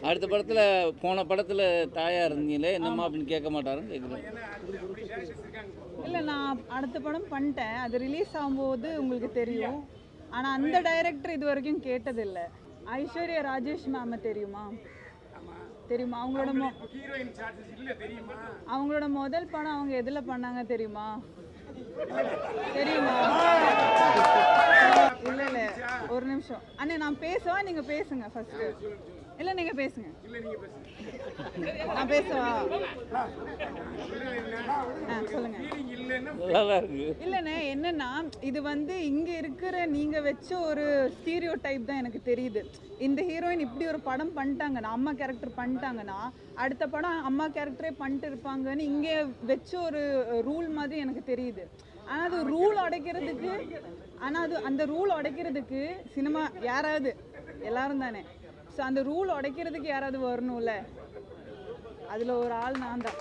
அடுத்த படத்தில் போன படத்தில் தாயாக இருந்தீங்களே என்னம்மா அப்படின்னு கேட்க மாட்டாருன்னு கேட்குறேன். இல்லை, நான் அடுத்த படம் பண்ணிட்டேன். அது ரிலீஸ் ஆகும்போது உங்களுக்கு தெரியும். ஆனால் அந்த டைரக்டர் இது வரைக்கும் கேட்டதில்லை. ஐஸ்வர்யா ராஜேஷ் மேம் தெரியுமா? தெரியுமா? அவங்களோட முதல் படம் அவங்க எதில் பண்ணாங்க தெரியுமா? தெரியுமா? இல்லை இல்லை, ஒரு நிமிஷம் அண்ணே, நான் பேசவா? நீங்கள் பேசுங்க ஃபர்ஸ்ட்டு. இல்லை, நீங்கள் பேசுங்க. நான் பேசவா? சொல்லுங்க. இல்லைண்ணே, என்னன்னா இது இங்க இருக்கிற நீங்க வச்ச ஒரு ஸ்டீரியோ டைப் தான் எனக்கு தெரியுது. இந்த ஹீரோயின் இப்படி ஒரு படம் பண்ணிட்டாங்கன்னா, அம்மா கேரக்டர் பண்ணிட்டாங்கன்னா அடுத்த படம் அம்மா கேரக்டரே பண்ணிட்டு இருப்பாங்கன்னு இங்கே வச்ச ஒரு ரூல் மாதிரி எனக்கு தெரியுது. ஆனால் அது ரூல் உடைக்கிறதுக்கு அந்த ரூல் உடைக்கிறதுக்கு சினிமா யாராவது, எல்லாரும் தானே, ஸோ அந்த ரூல் உடைக்கிறதுக்கு யாராவது வரணும்ல, அதில் ஒரு ஆள் நான் தான்.